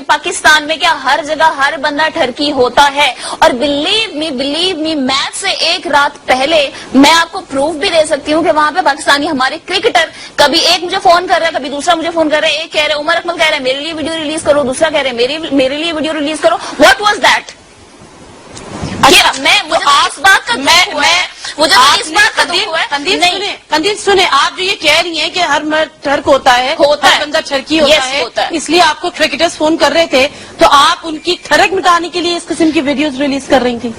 پاکستان میں کیا ہر جگہ ہر بندہ ٹھرکی ہوتا ہے؟ اور بلیو می میچ سے ایک رات پہلے میں آپ کو پروف بھی دے سکتی ہوں کہ وہاں پہ پاکستانی ہمارے کرکٹر کبھی ایک مجھے فون کر رہا ہے، کبھی دوسرا مجھے فون کر رہا ہے، ایک کہہ رہے عمر اکمل کہہ رہے میرے لیے ویڈیو ریلیز کرو، دوسرا کہہ رہے میرے لیے ویڈیو ریلیز کرو. What was that? قندیل سنیں، آپ جو یہ کہہ رہی ہیں کہ ہر مرد ٹھرک ہوتا ہے، ہر بندہ ٹھرکی ہوتا ہے، اس لیے آپ کو کرکٹرز فون کر رہے تھے تو آپ ان کی ٹھرک مٹانے کے لیے اس قسم کی ویڈیوز ریلیز کر رہی تھی؟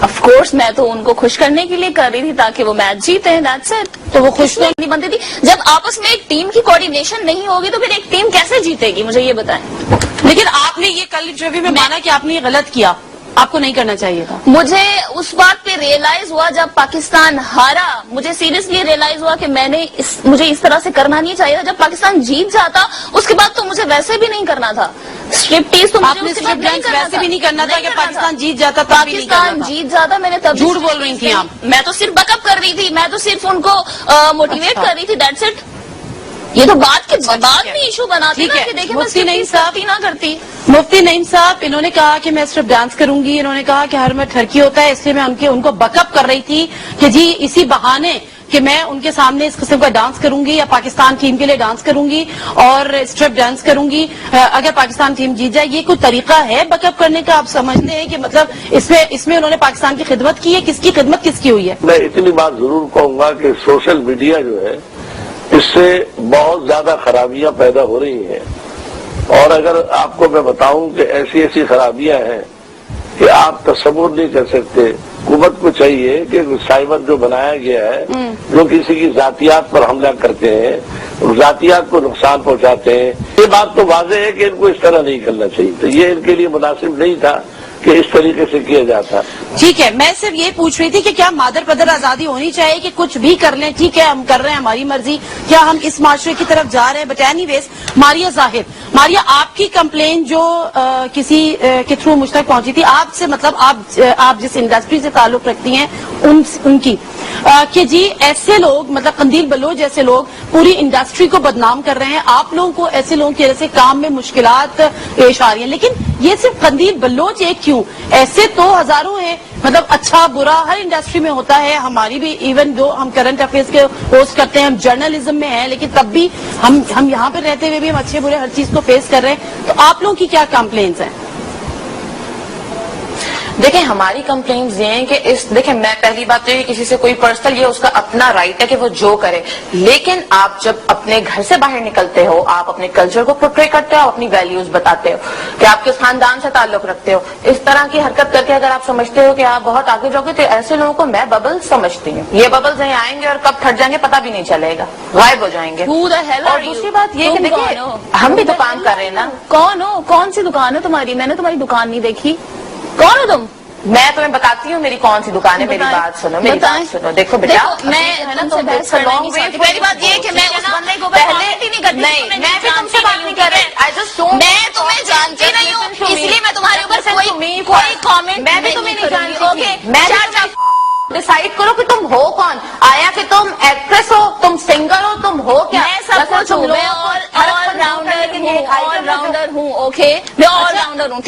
آف کورس میں تو ان کو خوش کرنے کے لیے کر رہی تھی تاکہ وہ میچ جیتے ہیں. That's it. تو وہ خوش نہیں بنتی تھی. جب آپس میں ایک ٹیم کی کوآرڈینیشن نہیں ہوگی تو پھر ایک ٹیم کیسے جیتے گی؟ مجھے یہ بتائیں. لیکن آپ نے یہ کل انٹرویو میں مانا کہ آپ نے یہ غلط کیا، آپ کو نہیں کرنا چاہیے تھا. مجھے اس بات پہ ریئلائز ہوا جب پاکستان ہارا، مجھے سیریسلی ریئلائز ہوا کہ مجھے اس طرح سے کرنا نہیں چاہیے تھا. جب پاکستان جیت جاتا اس کے بعد تو مجھے ویسے بھی نہیں کرنا تھا. اسٹرپٹیز تو آپ نے ویسے بھی نہیں کرنا تھا کہ پاکستان جیت جاتا، پاکستان جیت جاتا میں نے تب جھوٹ بول رہی تھی آپ. میں تو صرف بیک اپ کر رہی تھی، میں تو صرف ان کو موٹیویٹ کر رہی تھی. That's it. یہ تو بعد میں ایشو بناتی نا کہ دیکھیں مفتی نعیم صاحب نہ کرتی. مفتی نعیم صاحب انہوں نے کہا کہ میں صرف ڈانس کروں گی، انہوں نے کہا کہ ہر میں ٹھرکی ہوتا ہے، اس لیے میں ان کو بیک اپ کر رہی تھی کہ جی اسی بہانے کہ میں ان کے سامنے اس قسم کا ڈانس کروں گی یا پاکستان ٹیم کے لیے ڈانس کروں گی اور اسٹرپ ڈانس کروں گی اگر پاکستان ٹیم جیت جائے. یہ کوئی طریقہ ہے بیک اپ کرنے کا؟ آپ سمجھتے ہیں کہ مطلب اس میں انہوں نے پاکستان کی خدمت کی ہے؟ کس کی خدمت کس کی ہوئی ہے؟ میں اتنی بات ضرور کہوں گا کہ سوشل میڈیا جو ہے اس سے بہت زیادہ خرابیاں پیدا ہو رہی ہیں، اور اگر آپ کو میں بتاؤں کہ ایسی خرابیاں ہیں کہ آپ تصور نہیں کر سکتے. حکومت کو چاہیے کہ سائبر جو بنایا گیا ہے جو کسی کی ذاتیات پر حملہ کرتے ہیں، ذاتیات کو نقصان پہنچاتے ہیں، یہ بات تو واضح ہے کہ ان کو اس طرح نہیں کرنا چاہیے. تو یہ ان کے لیے مناسب نہیں تھا کہ اس طریقے سے کیا جاتا. ٹھیک ہے، میں صرف یہ پوچھ رہی تھی کہ کیا مادر پدر آزادی ہونی چاہیے کہ کچھ بھی کر لیں، ٹھیک ہے ہم کر رہے ہیں ہماری مرضی، کیا ہم اس معاشرے کی طرف جا رہے ہیں؟ بٹ اینی ویز ماریہ ظاہر، ماریہ آپ کی کمپلین جو کسی کے تھرو مجھ تک پہنچی تھی، آپ سے مطلب آپ جس انڈسٹری سے تعلق رکھتی ہیں ان کی کہ جی ایسے لوگ مطلب قندیل بلوچ جیسے لوگ پوری انڈسٹری کو بدنام کر رہے ہیں، آپ لوگوں کو ایسے لوگوں کی وجہ سے کام میں مشکلات پیش آ رہی ہیں. لیکن یہ صرف قندیل بلوچ ایک کیوں، ایسے تو ہزاروں ہیں. مطلب اچھا برا ہر انڈسٹری میں ہوتا ہے. ہماری بھی ایون جو ہم کرنٹ افیئرس کے ہوسٹ کرتے ہیں، ہم جرنلزم میں ہیں، لیکن تب بھی ہم یہاں پہ رہتے ہوئے بھی ہم اچھے برے ہر چیز کو فیس کر رہے ہیں. تو آپ لوگوں کی کیا کمپلینس ہیں؟ دیکھیں ہماری کمپلینٹس یہ ہیں کہ دیکھیں میں پہلی بات تو یہ کسی سے کوئی پرسنل یہ اس کا اپنا رائٹ ہے کہ وہ جو کرے، لیکن آپ جب اپنے گھر سے باہر نکلتے ہو آپ اپنے کلچر کو پورٹری کرتے ہو، اپنی ویلیوز بتاتے ہو کہ آپ کس خاندان سے تعلق رکھتے ہو، اس طرح کی حرکت کر کے اگر آپ سمجھتے ہو کہ آپ بہت آگے جاؤ گے تو ایسے لوگوں کو میں ببل سمجھتی ہوں. یہ ببلز یہیں آئیں گے اور کب پھٹ جائیں گے پتہ بھی نہیں چلے گا، غائب ہو جائیں گے. اور دوسری بات یہ کہ دیکھیے ہم بھی دکان کر رہے ہیں نا. کون سی دکان ہے تمہاری؟ میں نے تمہاری دکان نہیں دیکھی. کون ہو تم؟ میں تمہیں بتاتی ہوں میری کون سی دکان ہے. میری بات سنو، میری بات سنو. دیکھو بیٹا پہلی بات یہ کہ میں اس بندے کو میں بھی تم سے بات نہیں کر رہی. میں تمہیں جانتی نہیں ہوں اس لیے میں تمہارے اوپر کوئی کامنٹ میں بھی تمہیں نہیں جانتی. میں ڈیسائیڈ کرو کہ تم ہو کون. آیا کہ تم ایکٹریس ہو، تم سنگر ہو، تم ہو کیا؟ میں سب کچھ ہوں. میں آل راؤنڈر ہوں. اوکے میں آل راؤنڈر ہوں.